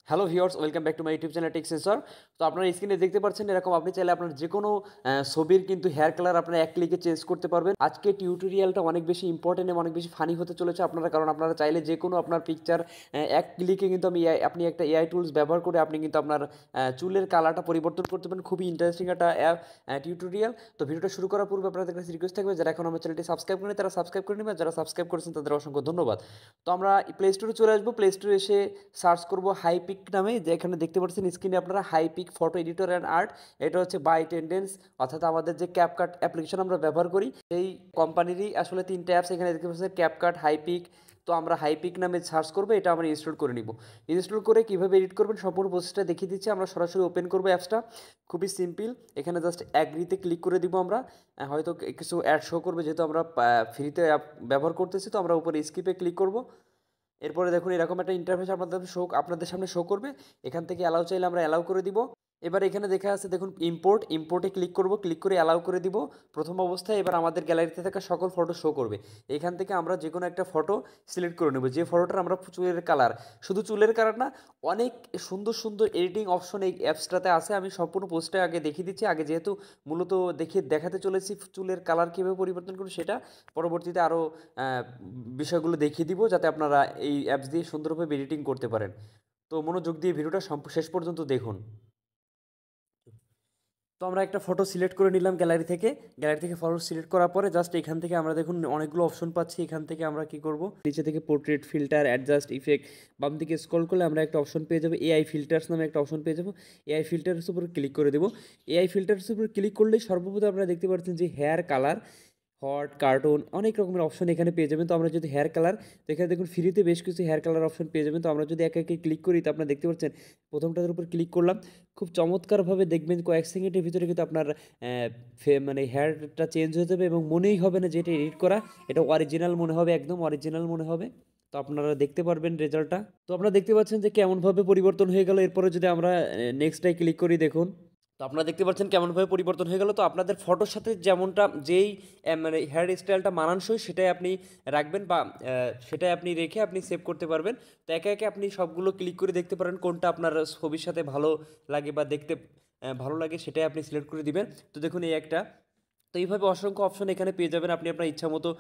Hello viewers, welcome back to my YouTube channel Tech Sensor. তো আপনারা স্ক্রিনে দেখতে পাচ্ছেন এরকম আপনি চাইলে আপনার যে কোনো ছবির কিন্তু হেয়ার কালার আপনারা এক ক্লিকে চেঞ্জ করতে পারবেন। আজকে টিউটোরিয়ালটা অনেক বেশি ইম্পর্টেন্ট এবং অনেক বেশি ফানি হতে চলেছে আপনারা, কারণ আপনারা চাইলে যে কোনো আপনার পিকচার এক ক্লিকে কিন্তু আপনি একটা এআই টুলস ব্যবহার করে আপনি কিন্তু আপনার চুলের কালারটা পরিবর্তন করতে পারেন। খুবই ইন্টারেস্টিং একটা টিউটোরিয়াল। তো ভিডিওটা শুরু করার পূর্বে আপনাদের কাছে রিকোয়েস্ট থাকবে, যারা এখন আমার চ্যানেলটি সাবস্ক্রাইব করেনি তারা সাবস্ক্রাইব করে নেবেন, যারা সাবস্ক্রাইব করেছেন তাদের অসংখ্য ধন্যবাদ। তো আমরা প্লে স্টোরে চলে আসবো। প্লে স্টোরে এসে সার্চ করব হাইপিক নামে, যে এখানে দেখতে পাচ্ছেন স্ক্রিনে আপনারা Hypic photo editor and art. এটা হচ্ছে বাই টেন্ডেন্স, অর্থাৎ আমাদের যে ক্যাপকাট অ্যাপ্লিকেশন আমরা ব্যবহার করি এই কোম্পানিরই আসলে তিনটে অ্যাপস এখানে দেখতে পাচ্ছেন, ক্যাপকাট, হাইপিক। তো আমরা হাইপিক নামে সার্চ করবো, এটা আমরা ইনস্টল করে নিব। ইনস্টল করে কীভাবে এডিট করবেন সম্পূর্ণ প্রসেসটা দেখিয়ে দিচ্ছি। আমরা সরাসরি ওপেন করবো অ্যাপসটা, খুবই সিম্পল। এখানে জাস্ট অ্যাগ্রিতে ক্লিক করে দিব আমরা। হয়তো কিছু অ্যাড শো করবে, যেহেতু আমরা ফ্রিতে অ্যাপ ব্যবহার করতেছি, তো আমরা উপরে স্কিপে ক্লিক করব। এরপরে দেখুন এরকম একটা ইন্টারফেস আপনাদের সামনে শো করবে। এখান থেকে অ্যালাউ চাইলে আমরা অ্যালাউ করে দিব। এবার এখানে দেখা আছে দেখুন ইম্পোর্টে ক্লিক করব, ক্লিক করে অ্যালাউ করে দিব প্রথম অবস্থায়। এবার আমাদের গ্যালারিতে থাকা সকল ফটো শো করবে। এখান থেকে আমরা যে কোনো একটা ফটো সিলেক্ট করে নেব, যে ফটোটার আমরা চুলের কালার, শুধু চুলের কালার না, অনেক সুন্দর সুন্দর এডিটিং অপশন এই অ্যাপসটাতে আছে। আমি সম্পূর্ণ পোস্টে আগে দেখিয়ে দিচ্ছি। আগে যেহেতু মূলত দেখাতে চলেছি চুলের কালার কীভাবে পরিবর্তন করব, সেটা পরবর্তীতে আরও বিষয়গুলো দেখিয়ে দিব, যাতে আপনারা এই অ্যাপস দিয়ে সুন্দরভাবে এডিটিং করতে পারেন। তো মনোযোগ দিয়ে ভিডিওটা শেষ পর্যন্ত দেখুন। তো আমরা একটা ফটো সিলেক্ট করে নিলাম গ্যালারি থেকে ফটো সিলেক্ট করার পরে জাস্ট এখান থেকে আমরা দেখুন অনেকগুলো অপশন পাচ্ছি। এখান থেকে আমরা কি করব, নিচে থেকে পোর্ট্রেট, ফিল্টার, অ্যাডজাস্ট, ইফেক্ট, বাম দিকে স্ক্রল করলে আমরা একটা অপশন পেয়ে যাবো, এআই ফিল্টার্স নামে একটা অপশন পেয়ে যাবো। এআই ফিল্টার্স উপর ক্লিক করে দেবো। এআই ফিল্টার্স উপর ক্লিক করলেই সর্বপ্রথম আপনারা দেখতে পাচ্ছেন যে হেয়ার কালার, হট, কার্টুন, অনেক রকমের অপশন এখানে পেয়ে যাবেন। তো আমরা যদি হেয়ার কালার, তো এখানে দেখুন ফ্রিতে বেশ কিছু হেয়ার কালার অপশন পেয়ে যাবেন। তো আমরা যদি একে একে ক্লিক করি, তো আপনারা দেখতে পাচ্ছেন প্রথমটার উপর ক্লিক করলাম। খুব চমৎকারভাবে দেখবেন কয়েক সেকেন্ডের ভিতরে কিন্তু আপনার মানে হেয়ারটা চেঞ্জ হয়ে যাবে এবং মনেই হবে না যে এটা এডিট করা, এটা অরিজিনাল মনে হবে, একদম অরিজিনাল মনে হবে। তো আপনারা দেখতে পারবেন রেজাল্টটা। তো আপনারা দেখতে পাচ্ছেন যে কেমনভাবে পরিবর্তন হয়ে গেল। এরপরে যদি আমরা নেক্সটটায় ক্লিক করি, দেখুন তো আপনারা দেখতে পাচ্ছেন কেমনভাবে পরিবর্তন হয়ে গেল। তো আপনাদের ফটোর সাথে যেমনটা যেই মানে হেয়ার স্টাইলটা মানানসই সেটাই আপনি রাখবেন, বা সেটাই আপনি রেখে আপনি সেভ করতে পারবেন। তো একে একে আপনি সবগুলো ক্লিক করে দেখতে পারেন কোনটা আপনার ছবির সাথে ভালো লাগে বা দেখতে ভালো লাগে, সেটাই আপনি সিলেক্ট করে দিবেন। তো দেখুন এই একটা। তো এইভাবে অসংখ্য অপশন এখানে পেয়ে যাবেন, আপনি আপনার ইচ্ছা মতো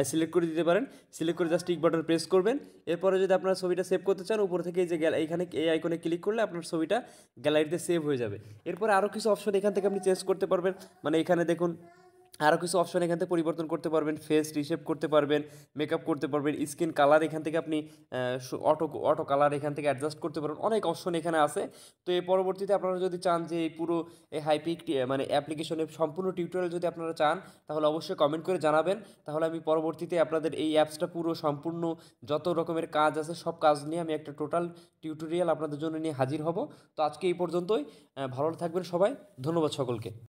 সিলেক্ট করে দিতে পারেন। সিলেক্ট করে জাস্ট টিক বাটন প্রেস করবেন। এরপরে যদি আপনার ছবিটা সেভ করতে চান, উপর থেকে এই যে এইখানে এই আইকনে ক্লিক করলে আপনার ছবিটা গ্যালারিতে সেভ হয়ে যাবে। এরপরে আরও কিছু অপশন এখান থেকে আপনি চেঞ্জ করতে পারবেন। মানে এখানে দেখুন আরও কিছু অপশন এখান থেকে পরিবর্তন করতে পারবেন, ফেস রিশেপ করতে পারবেন, মেকআপ করতে পারবেন, স্কিন কালার এখান থেকে আপনি অটো কালার এখান থেকে অ্যাডজাস্ট করতে পারবেন। অনেক অপশন এখানে আছে। তো এই পরবর্তীতে আপনারা যদি চান যে এই পুরো এই হাইপিক মানে অ্যাপ্লিকেশনের সম্পূর্ণ টিউটোরিয়াল যদি আপনারা চান, তাহলে অবশ্যই কমেন্ট করে জানাবেন। তাহলে আমি পরবর্তীতে আপনাদের এই অ্যাপসটা পুরো সম্পূর্ণ যত রকমের কাজ আছে সব কাজ নিয়ে আমি একটা টোটাল টিউটোরিয়াল আপনাদের জন্য নিয়ে হাজির হব। তো আজকে এই পর্যন্তই। ভালো থাকবেন সবাই, ধন্যবাদ সকলকে।